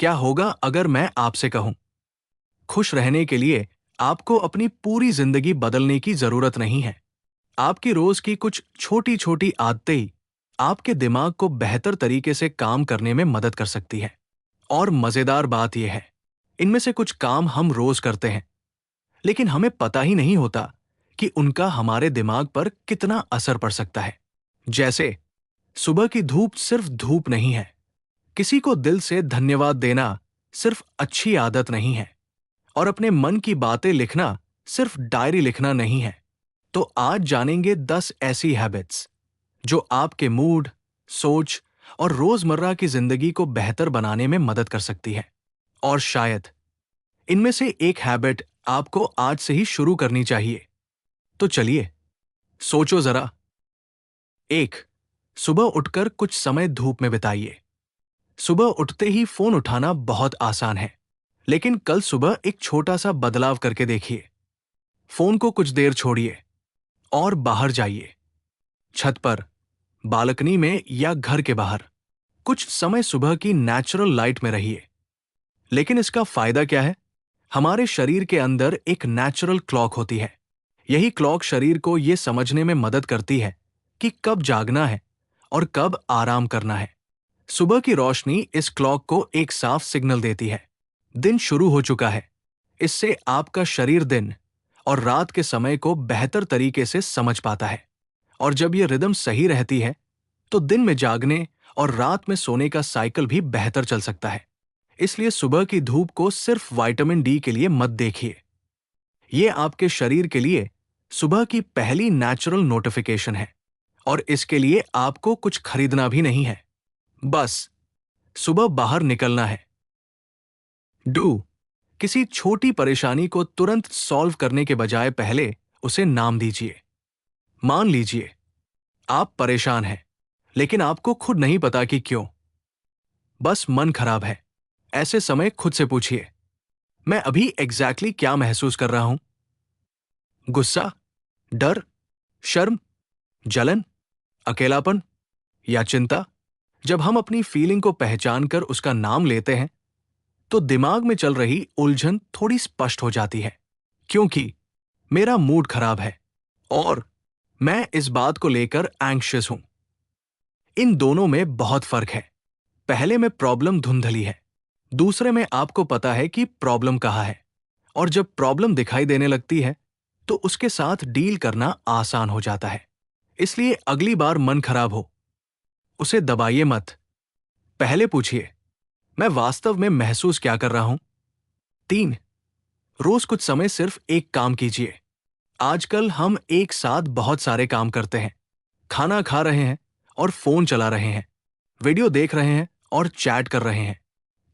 क्या होगा अगर मैं आपसे कहूं, खुश रहने के लिए आपको अपनी पूरी जिंदगी बदलने की जरूरत नहीं है। आपकी रोज की कुछ छोटी छोटी आदतें ही आपके दिमाग को बेहतर तरीके से काम करने में मदद कर सकती है। और मजेदार बात यह है, इनमें से कुछ काम हम रोज करते हैं, लेकिन हमें पता ही नहीं होता कि उनका हमारे दिमाग पर कितना असर पड़ सकता है। जैसे सुबह की धूप सिर्फ धूप नहीं है, किसी को दिल से धन्यवाद देना सिर्फ अच्छी आदत नहीं है, और अपने मन की बातें लिखना सिर्फ डायरी लिखना नहीं है। तो आज जानेंगे 10 ऐसी हैबिट्स जो आपके मूड, सोच और रोजमर्रा की जिंदगी को बेहतर बनाने में मदद कर सकती है। और शायद इनमें से एक हैबिट आपको आज से ही शुरू करनी चाहिए। तो चलिए, सोचो जरा। 1. सुबह उठकर कुछ समय धूप में बिताइए। सुबह उठते ही फोन उठाना बहुत आसान है, लेकिन कल सुबह एक छोटा सा बदलाव करके देखिए। फोन को कुछ देर छोड़िए और बाहर जाइए। छत पर, बालकनी में या घर के बाहर कुछ समय सुबह की नेचुरल लाइट में रहिए। लेकिन इसका फायदा क्या है? हमारे शरीर के अंदर एक नेचुरल क्लॉक होती है। यही क्लॉक शरीर को यह समझने में मदद करती है कि कब जागना है और कब आराम करना है। सुबह की रोशनी इस क्लॉक को एक साफ सिग्नल देती है, दिन शुरू हो चुका है। इससे आपका शरीर दिन और रात के समय को बेहतर तरीके से समझ पाता है। और जब यह रिदम सही रहती है, तो दिन में जागने और रात में सोने का साइकिल भी बेहतर चल सकता है। इसलिए सुबह की धूप को सिर्फ विटामिन डी के लिए मत देखिए। यह आपके शरीर के लिए सुबह की पहली नेचुरल नोटिफिकेशन है, और इसके लिए आपको कुछ खरीदना भी नहीं है। बस सुबह बाहर निकलना है। डू, किसी छोटी परेशानी को तुरंत सॉल्व करने के बजाय पहले उसे नाम दीजिए। मान लीजिए आप परेशान हैं, लेकिन आपको खुद नहीं पता कि क्यों। बस मन खराब है। ऐसे समय खुद से पूछिए, मैं अभी एग्जैक्टली क्या महसूस कर रहा हूं? गुस्सा, डर, शर्म, जलन, अकेलापन या चिंता? जब हम अपनी फीलिंग को पहचान कर उसका नाम लेते हैं, तो दिमाग में चल रही उलझन थोड़ी स्पष्ट हो जाती है। क्योंकि मेरा मूड खराब है और मैं इस बात को लेकर एंग्शियस हूं। इन दोनों में बहुत फर्क है। पहले में प्रॉब्लम धुंधली है, दूसरे में आपको पता है कि प्रॉब्लम कहाँ है। और जब प्रॉब्लम दिखाई देने लगती है, तो उसके साथ डील करना आसान हो जाता है। इसलिए अगली बार मन खराब हो, उसे दबाइए मत। पहले पूछिए, मैं वास्तव में महसूस क्या कर रहा हूं? 3. रोज कुछ समय सिर्फ एक काम कीजिए। आजकल हम एक साथ बहुत सारे काम करते हैं। खाना खा रहे हैं और फोन चला रहे हैं, वीडियो देख रहे हैं और चैट कर रहे हैं,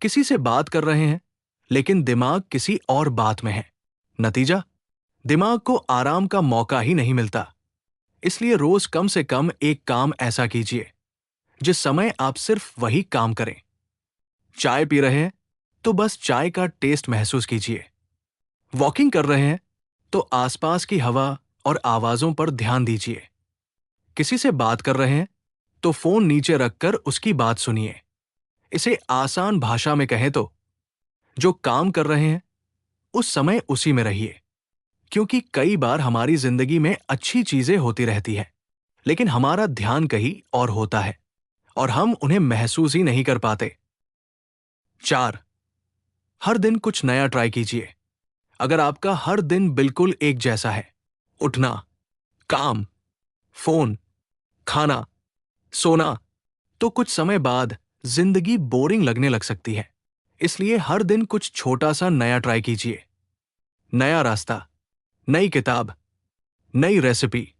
किसी से बात कर रहे हैं, लेकिन दिमाग किसी और बात में है। नतीजा, दिमाग को आराम का मौका ही नहीं मिलता। इसलिए रोज कम से कम एक काम ऐसा कीजिए जिस समय आप सिर्फ वही काम करें। चाय पी रहे हैं तो बस चाय का टेस्ट महसूस कीजिए। वॉकिंग कर रहे हैं तो आसपास की हवा और आवाजों पर ध्यान दीजिए। किसी से बात कर रहे हैं तो फोन नीचे रखकर उसकी बात सुनिए। इसे आसान भाषा में कहें तो, जो काम कर रहे हैं उस समय उसी में रहिए। क्योंकि कई बार हमारी जिंदगी में अच्छी चीजें होती रहती है, लेकिन हमारा ध्यान कहीं और होता है और हम उन्हें महसूस ही नहीं कर पाते। 4. हर दिन कुछ नया ट्राई कीजिए। अगर आपका हर दिन बिल्कुल एक जैसा है, उठना, काम, फोन, खाना, सोना, तो कुछ समय बाद जिंदगी बोरिंग लगने लग सकती है। इसलिए हर दिन कुछ छोटा सा नया ट्राई कीजिए। नया रास्ता, नई किताब, नई रेसिपी,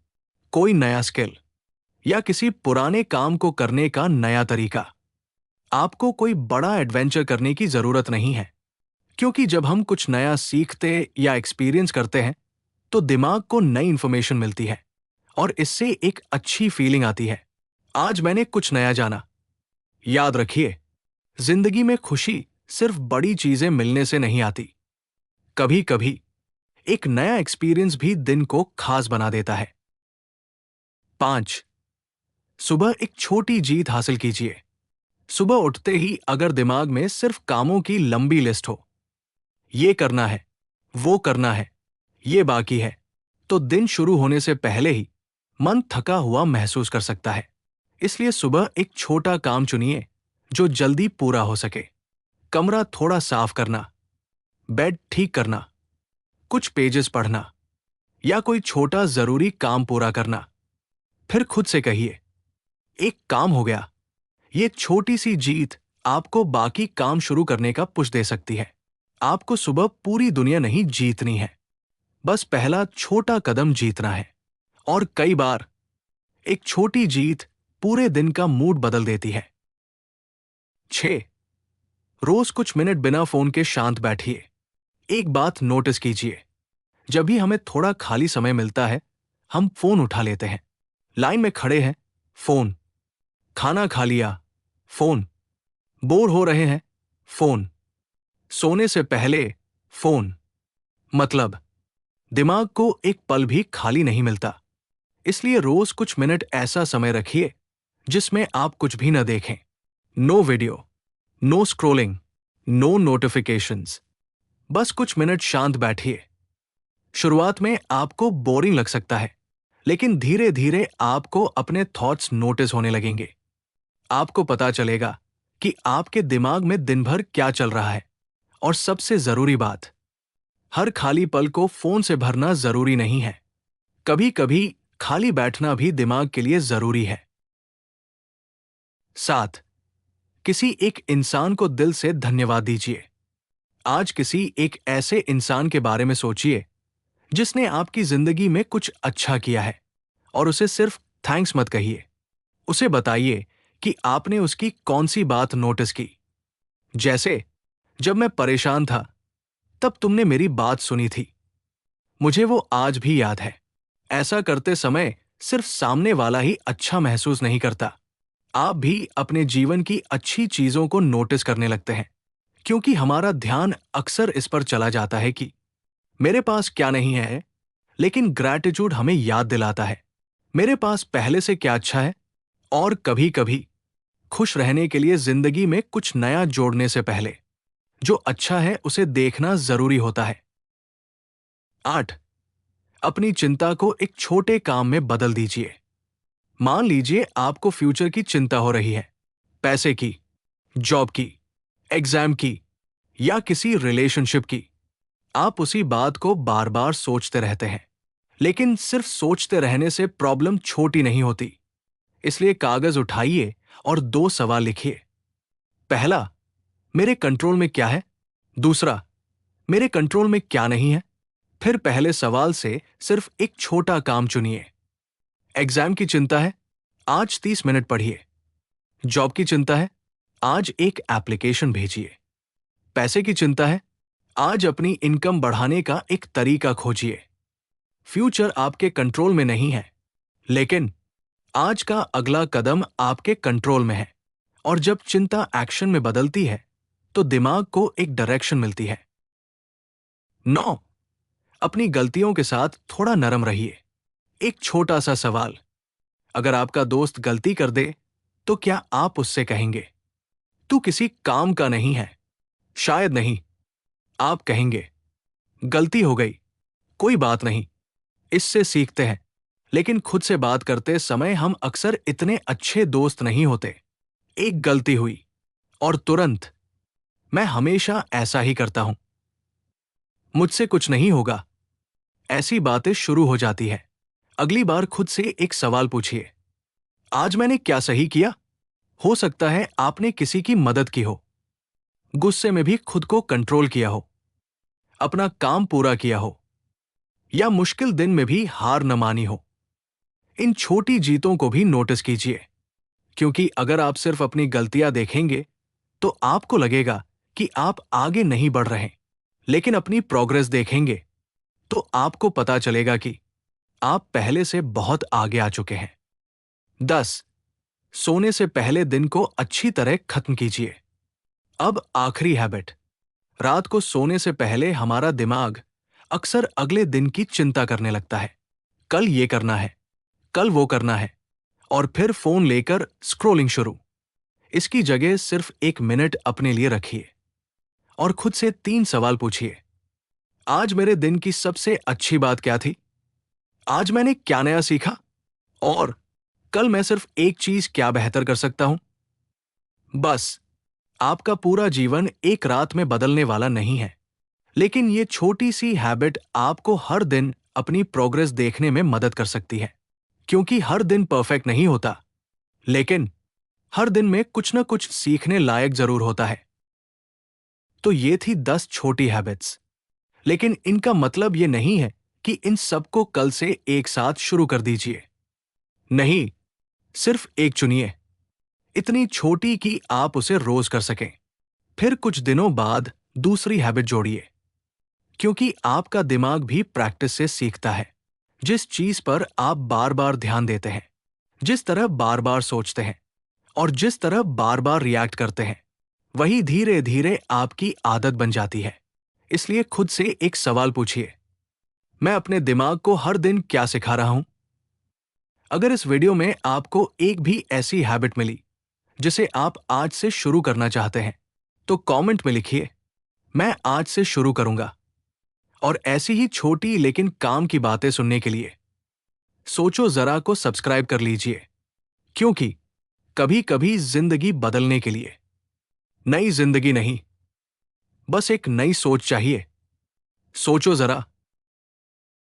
कोई नया स्किल या किसी पुराने काम को करने का नया तरीका। आपको कोई बड़ा एडवेंचर करने की जरूरत नहीं है, क्योंकि जब हम कुछ नया सीखते या एक्सपीरियंस करते हैं, तो दिमाग को नई इंफॉर्मेशन मिलती है और इससे एक अच्छी फीलिंग आती है। आज मैंने कुछ नया जाना। याद रखिए, जिंदगी में खुशी सिर्फ बड़ी चीजें मिलने से नहीं आती। कभी कभी एक नया एक्सपीरियंस भी दिन को खास बना देता है। 5. सुबह एक छोटी जीत हासिल कीजिए। सुबह उठते ही अगर दिमाग में सिर्फ कामों की लंबी लिस्ट हो, ये करना है, वो करना है, ये बाकी है, तो दिन शुरू होने से पहले ही मन थका हुआ महसूस कर सकता है। इसलिए सुबह एक छोटा काम चुनिए जो जल्दी पूरा हो सके। कमरा थोड़ा साफ करना, बेड ठीक करना, कुछ पेजेस पढ़ना या कोई छोटा जरूरी काम पूरा करना। फिर खुद से कहिए, एक काम हो गया। ये छोटी सी जीत आपको बाकी काम शुरू करने का पुश दे सकती है। आपको सुबह पूरी दुनिया नहीं जीतनी है, बस पहला छोटा कदम जीतना है। और कई बार एक छोटी जीत पूरे दिन का मूड बदल देती है। 6. रोज कुछ मिनट बिना फोन के शांत बैठिए। एक बात नोटिस कीजिए, जब भी हमें थोड़ा खाली समय मिलता है, हम फोन उठा लेते हैं। लाइन में खड़े हैं, फोन। खाना खा लिया, फोन। बोर हो रहे हैं, फोन। सोने से पहले, फोन। मतलब दिमाग को एक पल भी खाली नहीं मिलता। इसलिए रोज कुछ मिनट ऐसा समय रखिए जिसमें आप कुछ भी न देखें। No video, no scrolling, no notifications. बस कुछ मिनट शांत बैठिए। शुरुआत में आपको बोरिंग लग सकता है, लेकिन धीरे धीरे आपको अपने थॉट्स नोटिस होने लगेंगे। आपको पता चलेगा कि आपके दिमाग में दिन भर क्या चल रहा है। और सबसे जरूरी बात, हर खाली पल को फोन से भरना जरूरी नहीं है। कभी कभी खाली बैठना भी दिमाग के लिए जरूरी है। 7. किसी एक इंसान को दिल से धन्यवाद दीजिए। आज किसी एक ऐसे इंसान के बारे में सोचिए जिसने आपकी जिंदगी में कुछ अच्छा किया है, और उसे सिर्फ थैंक्स मत कहिए। उसे बताइए कि आपने उसकी कौन सी बात नोटिस की। जैसे, जब मैं परेशान था तब तुमने मेरी बात सुनी थी। मुझे वो आज भी याद है। ऐसा करते समय सिर्फ सामने वाला ही अच्छा महसूस नहीं करता, आप भी अपने जीवन की अच्छी चीजों को नोटिस करने लगते हैं। क्योंकि हमारा ध्यान अक्सर इस पर चला जाता है कि मेरे पास क्या नहीं है, लेकिन ग्रैटिट्यूड हमें याद दिलाता है मेरे पास पहले से क्या अच्छा है। और कभी कभी खुश रहने के लिए जिंदगी में कुछ नया जोड़ने से पहले जो अच्छा है उसे देखना जरूरी होता है। 8. अपनी चिंता को एक छोटे काम में बदल दीजिए। मान लीजिए आपको फ्यूचर की चिंता हो रही है, पैसे की, जॉब की, एग्जाम की या किसी रिलेशनशिप की। आप उसी बात को बार बार सोचते रहते हैं, लेकिन सिर्फ सोचते रहने से प्रॉब्लम छोटी नहीं होती। इसलिए कागज उठाइए और 2 सवाल लिखिए। पहला, मेरे कंट्रोल में क्या है? दूसरा, मेरे कंट्रोल में क्या नहीं है? फिर पहले सवाल से सिर्फ एक छोटा काम चुनिए। एग्जाम की चिंता है, आज 30 मिनट पढ़िए। जॉब की चिंता है, आज एक एप्लीकेशन भेजिए। पैसे की चिंता है, आज अपनी इनकम बढ़ाने का एक तरीका खोजिए। फ्यूचर आपके कंट्रोल में नहीं है, लेकिन आज का अगला कदम आपके कंट्रोल में है। और जब चिंता एक्शन में बदलती है तो दिमाग को एक डायरेक्शन मिलती है। 9. अपनी गलतियों के साथ थोड़ा नरम रहिए। एक छोटा सा सवाल, अगर आपका दोस्त गलती कर दे तो क्या आप उससे कहेंगे, तू किसी काम का नहीं है? शायद नहीं। आप कहेंगे, गलती हो गई, कोई बात नहीं, इससे सीखते हैं। लेकिन खुद से बात करते समय हम अक्सर इतने अच्छे दोस्त नहीं होते। एक गलती हुई और तुरंत, मैं हमेशा ऐसा ही करता हूं, मुझसे कुछ नहीं होगा, ऐसी बातें शुरू हो जाती है। अगली बार खुद से एक सवाल पूछिए, आज मैंने क्या सही किया? हो सकता है आपने किसी की मदद की हो, गुस्से में भी खुद को कंट्रोल किया हो, अपना काम पूरा किया हो, या मुश्किल दिन में भी हार न मानी हो। इन छोटी जीतों को भी नोटिस कीजिए, क्योंकि अगर आप सिर्फ अपनी गलतियां देखेंगे तो आपको लगेगा कि आप आगे नहीं बढ़ रहे। लेकिन अपनी प्रोग्रेस देखेंगे तो आपको पता चलेगा कि आप पहले से बहुत आगे आ चुके हैं। 10. सोने से पहले दिन को अच्छी तरह खत्म कीजिए। अब आखिरी हैबिट, रात को सोने से पहले हमारा दिमाग अक्सर अगले दिन की चिंता करने लगता है। कल ये करना है, कल वो करना है, और फिर फोन लेकर स्क्रोलिंग शुरू। इसकी जगह सिर्फ 1 मिनट अपने लिए रखिए और खुद से 3 सवाल पूछिए। आज मेरे दिन की सबसे अच्छी बात क्या थी? आज मैंने क्या नया सीखा? और कल मैं सिर्फ एक चीज क्या बेहतर कर सकता हूं? बस, आपका पूरा जीवन एक रात में बदलने वाला नहीं है, लेकिन ये छोटी सी हैबिट आपको हर दिन अपनी प्रोग्रेस देखने में मदद कर सकती है। क्योंकि हर दिन परफेक्ट नहीं होता, लेकिन हर दिन में कुछ ना कुछ सीखने लायक जरूर होता है। तो ये थी 10 छोटी हैबिट्स, लेकिन इनका मतलब ये नहीं है कि इन सबको कल से एक साथ शुरू कर दीजिए। नहीं, सिर्फ एक चुनिए, इतनी छोटी कि आप उसे रोज कर सकें। फिर कुछ दिनों बाद दूसरी हैबिट जोड़िए, क्योंकि आपका दिमाग भी प्रैक्टिस से सीखता है। जिस चीज पर आप बार बार ध्यान देते हैं, जिस तरह बार बार सोचते हैं और जिस तरह बार बार रिएक्ट करते हैं, वही धीरे धीरे आपकी आदत बन जाती है। इसलिए खुद से एक सवाल पूछिए, मैं अपने दिमाग को हर दिन क्या सिखा रहा हूं? अगर इस वीडियो में आपको एक भी ऐसी हैबिट मिली जिसे आप आज से शुरू करना चाहते हैं, तो कमेंट में लिखिए, मैं आज से शुरू करूंगा। और ऐसी ही छोटी लेकिन काम की बातें सुनने के लिए सोचो जरा को सब्सक्राइब कर लीजिए, क्योंकि कभी कभी जिंदगी बदलने के लिए नई जिंदगी नहीं, बस एक नई सोच चाहिए। सोचो जरा।